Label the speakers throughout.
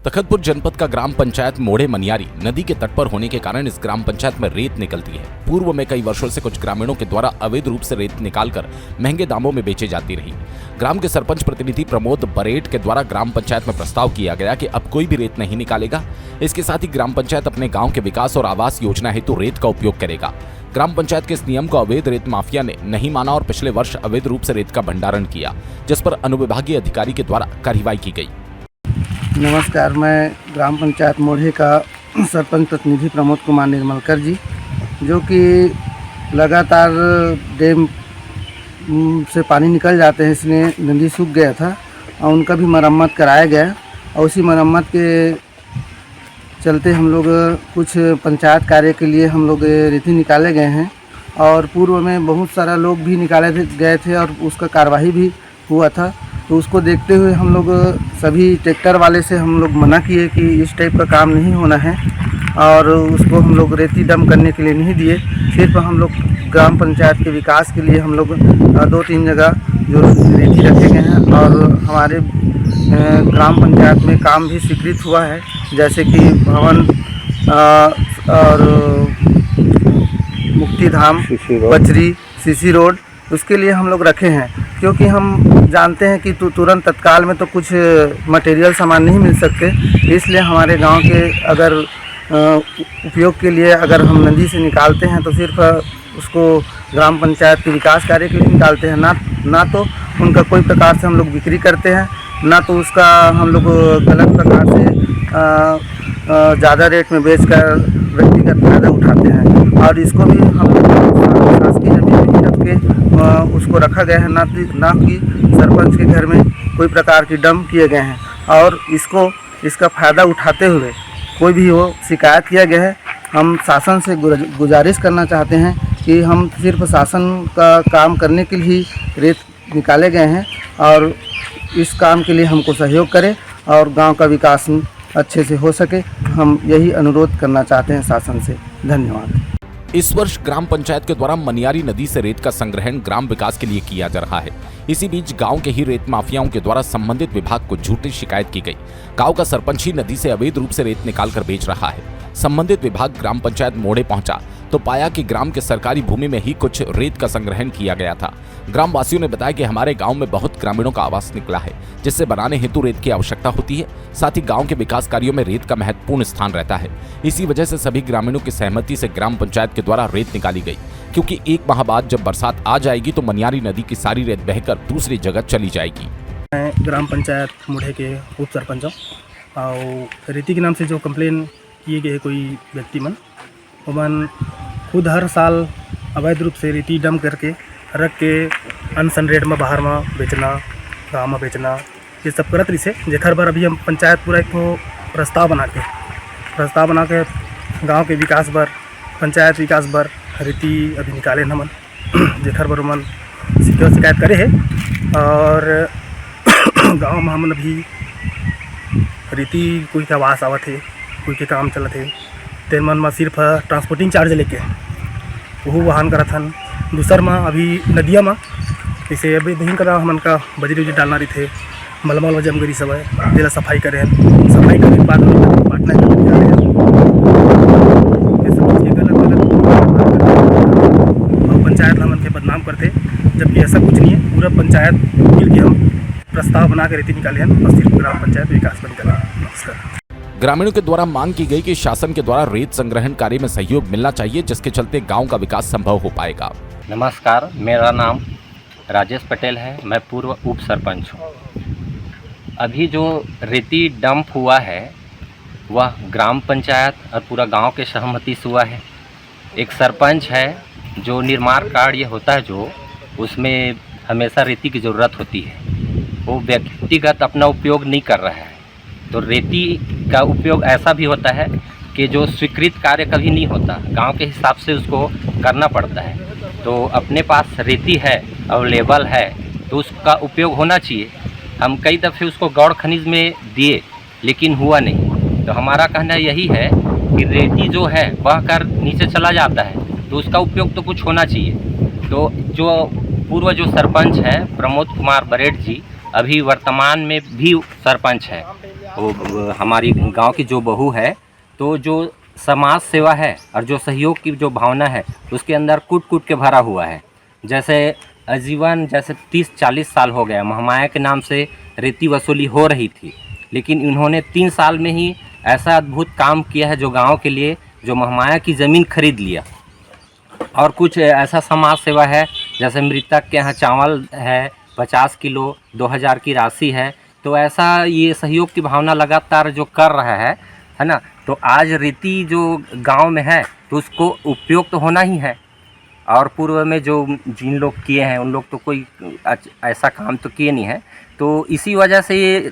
Speaker 1: तखतपुर जनपद का ग्राम पंचायत मोड़े मनियारी नदी के तट पर होने के कारण इस ग्राम पंचायत में रेत निकलती है। पूर्व में कई वर्षों से कुछ ग्रामीणों के द्वारा अवैध रूप से रेत निकालकर महंगे दामों में बेची जाती रही। ग्राम के सरपंच प्रतिनिधि प्रमोद बरेट के द्वारा ग्राम पंचायत में प्रस्ताव किया गया कि अब कोई भी रेत नहीं निकालेगा। इसके साथ ही ग्राम पंचायत अपने गाँव के विकास और आवास योजना हेतु रेत का उपयोग करेगा। ग्राम पंचायत के इस नियम को अवैध रेत माफिया ने नहीं माना और पिछले वर्ष अवैध रूप से रेत का भंडारण किया, जिस पर अनुविभागीय अधिकारी के द्वारा कार्रवाई की गई।
Speaker 2: नमस्कार, मैं ग्राम पंचायत मोढ़े का सरपंच प्रतिनिधि प्रमोद कुमार निर्मलकर जी, जो कि लगातार डैम से पानी निकल जाते हैं, इसलिए नदी सूख गया था और उनका भी मरम्मत कराया गया और उसी मरम्मत के चलते हम लोग कुछ पंचायत कार्य के लिए हम लोग रेती निकाले गए हैं और पूर्व में बहुत सारा लोग भी निकाले गए थे और उसका कार्रवाई भी हुआ था। तो उसको देखते हुए हम लोग सभी ट्रैक्टर वाले से हम लोग मना किए कि इस टाइप का काम नहीं होना है और उसको हम लोग रेती डंप करने के लिए नहीं दिए। सिर्फ हम लोग ग्राम पंचायत के विकास के लिए हम लोग 2-3 जगह जो रेती रखे गए हैं और हमारे ग्राम पंचायत में काम भी स्वीकृत हुआ है, जैसे कि भवन और मुक्ति धाम, बचरी, सीसी रोड, उसके लिए हम लोग रखे हैं। क्योंकि हम जानते हैं कि तुरंत तत्काल में तो कुछ मटेरियल सामान नहीं मिल सकते, इसलिए हमारे गांव के अगर उपयोग के लिए अगर हम नदी से निकालते हैं तो सिर्फ उसको ग्राम पंचायत के विकास कार्य के लिए निकालते हैं, ना तो उनका कोई प्रकार से हम लोग बिक्री करते हैं, ना तो उसका हम लोग गलत प्रकार से ज़्यादा रेट में बेचकर व्यक्तिगत फायदा उठाते हैं। और इसको भी हम लोग शासकीय जमीन में रख के उसको रखा गया है, ना कि सरपंच के घर में कोई प्रकार की डंप किए गए हैं। और इसका फ़ायदा उठाते हुए कोई भी हो शिकायत किया गया है। हम शासन से गुजारिश करना चाहते हैं कि हम सिर्फ शासन का काम करने के लिए ही रेत निकाले गए हैं और इस काम के लिए हमको सहयोग करें और गांव का विकास अच्छे से हो सके। हम यही अनुरोध करना चाहते हैं शासन से। धन्यवाद।
Speaker 1: इस वर्ष ग्राम पंचायत के द्वारा मनियारी नदी से रेत का संग्रहण ग्राम विकास के लिए किया जा रहा है। इसी बीच गांव के ही रेत माफियाओं के द्वारा संबंधित विभाग को झूठी शिकायत की गई। गांव का सरपंच ही नदी से अवैध रूप से रेत निकालकर बेच रहा है। संबंधित विभाग ग्राम पंचायत मोड़े पहुंचा तो पाया कि ग्राम के सरकारी भूमि में ही कुछ रेत का संग्रहण किया गया था। ग्राम वासियों ने बताया कि हमारे गांव में बहुत ग्रामीणों का आवास निकला है, जिससे बनाने हेतु रेत की आवश्यकता होती है। साथ ही गांव के विकास कार्यों में रेत का महत्वपूर्ण स्थान रहता है। इसी वजह से सभी ग्रामीणों की सहमति से ग्राम पंचायत के द्वारा रेत निकाली गई, क्योंकि 1 माह बाद जब बरसात आ जाएगी तो मनियारी नदी की सारी रेत बहकर दूसरी जगह चली जाएगी।
Speaker 3: मैं ग्राम पंचायत मोढ़े के उप सरपंच हूँ और रेती के नाम से जो कंप्लेन किए गए कोई व्यक्ति मन खुद हर साल अवैध रूप से रेती डंप करके रख के अनसन रेट में बाहर में बेचना, गाँव में बेचना, ये सब करत रही से जेखर बर अभी हम पंचायत पूरा एक प्रस्ताव बना के गाँव के विकास बर, पंचायत विकास बर रेती अभी निकाले हमन, जेखर बर मन शिकायत करे है और गाँव में हमन अभी रेती कोई का आवास आवत है, कोई के काम चलत है, तेन मन में सिर्फ ट्रांसपोर्टिंग चार्ज लेके वह वाहन करत हन। दूसर में अभी नदिया में जैसे अभी नहीं करा हमन का बजरी उजरी डालना रही थे, मलमल जमगरी सब है, जेला सफाई करे हैं, सफाई करने के बाद पाटना निकाले हैं। ये सब चीज़ गलत और पंचायत हमन के बदनाम करते, जबकि ऐसा कुछ नहीं है। पूरा पंचायत मिल के हम प्रस्ताव बना के रेती निकाले हैं और सिर्फ ग्राम पंचायत विकास पर निकाले। नमस्कार।
Speaker 1: ग्रामीणों के द्वारा मांग की गई कि शासन के द्वारा रेत संग्रहण कार्य में सहयोग मिलना चाहिए, जिसके चलते गांव का विकास संभव हो पाएगा।
Speaker 4: नमस्कार, मेरा नाम राजेश पटेल है, मैं पूर्व उप सरपंच हूँ। अभी जो रेती डंप हुआ है वह ग्राम पंचायत और पूरा गांव के सहमति से हुआ है। एक सरपंच है जो निर्माण कार्य होता है, जो उसमें हमेशा रेती की ज़रूरत होती है, वो व्यक्तिगत अपना उपयोग नहीं कर रहा है। तो रेती का उपयोग ऐसा भी होता है कि जो स्वीकृत कार्य कभी नहीं होता, गांव के हिसाब से उसको करना पड़ता है। तो अपने पास रेती है, अवेलेबल है, तो उसका उपयोग होना चाहिए। हम कई दफ़े उसको गौड़ खनिज में दिए लेकिन हुआ नहीं। तो हमारा कहना यही है कि रेती जो है बह कर नीचे चला जाता है, तो उसका उपयोग तो कुछ होना चाहिए। तो जो पूर्व जो सरपंच है प्रमोद कुमार बरेट जी, अभी वर्तमान में भी सरपंच है, वो हमारी गांव की जो बहू है, तो जो समाज सेवा है और जो सहयोग की जो भावना है उसके अंदर कूट कूट के भरा हुआ है। जैसे आजीवन जैसे 30-40 साल हो गया महामाया के नाम से रेती वसूली हो रही थी, लेकिन इन्होंने 3 साल में ही ऐसा अद्भुत काम किया है जो गांव के लिए, जो महामाया की ज़मीन खरीद लिया। और कुछ ऐसा समाज सेवा है, जैसे मृतक के यहाँ चावल है 50 किलो 2000 की राशि है, तो ऐसा ये सहयोग की भावना लगातार जो कर रहा है ना। तो आज रीति जो गांव में है तो उसको उपयोग तो होना ही है। और पूर्व में जो जिन लोग किए हैं उन लोग तो कोई ऐसा काम तो किए नहीं है, तो इसी वजह से ये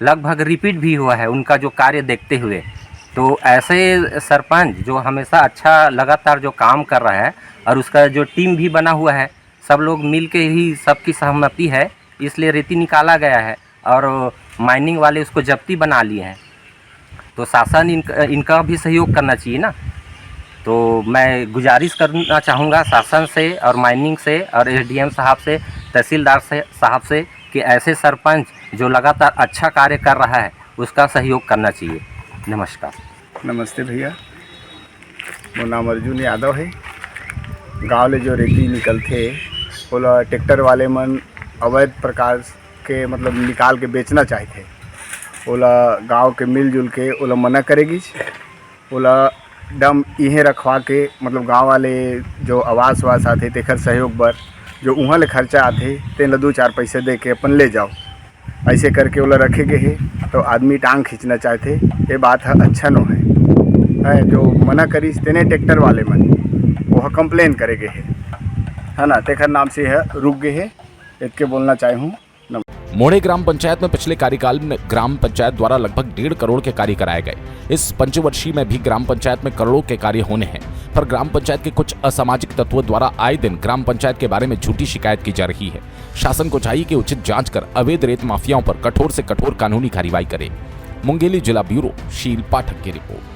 Speaker 4: लगभग रिपीट भी हुआ है उनका जो कार्य देखते हुए। तो ऐसे सरपंच जो हमेशा अच्छा लगातार जो काम कर रहा है और उसका जो टीम भी बना हुआ है, सब लोग मिल के ही सबकी सहमति है, इसलिए रेती निकाला गया है और माइनिंग वाले उसको जब्ती बना लिए हैं। तो शासन इनका भी सहयोग करना चाहिए ना। तो मैं गुजारिश करना चाहूँगा शासन से और माइनिंग से और एसडीएम साहब से, तहसीलदार से साहब से कि ऐसे सरपंच जो लगातार अच्छा कार्य कर रहा है उसका सहयोग करना चाहिए। नमस्कार।
Speaker 5: नमस्ते भैया, मोर नाम अर्जुन यादव है। गाँव ले जो रेती निकलते ओला ट्रैक्टर वाले मन अवैध प्रकार के मतलब निकाल के बेचना चाहते, ओला गांव के मिलजुल के ओला मना करेगी। ओला डम इहें रखवा के मतलब गांव वाले जो आवास वास आते तेखर सहयोग बर जो उहाँ ले खर्चा आते तेन 2-4 पैसे दे के अपन ले जाओ, ऐसे करके ओला रखे के है। तो आदमी टांग खींचना चाहते, ये बात है अच्छा न है। जो मना करी तेने ट्रैक्टर वाले मन वह कंप्लेन करेगे है ना, तेखर नाम से है रुक गए है, इसके बोलना चाहूँ।
Speaker 1: मोड़े ग्राम पंचायत में पिछले कार्यकाल में ग्राम पंचायत द्वारा लगभग 1.5 करोड़ के कार्य कराए गए। इस पंचवर्षीय में भी ग्राम पंचायत में करोड़ों के कार्य होने हैं, पर ग्राम पंचायत के कुछ असामाजिक तत्वों द्वारा आए दिन ग्राम पंचायत के बारे में झूठी शिकायत की जा रही है। शासन को चाहिए कि उचित जांच कर अवैध रेत माफियाओं पर कठोर से कठोर कानूनी कार्रवाई करे। मुंगेली जिला ब्यूरो शील पाठक की रिपोर्ट।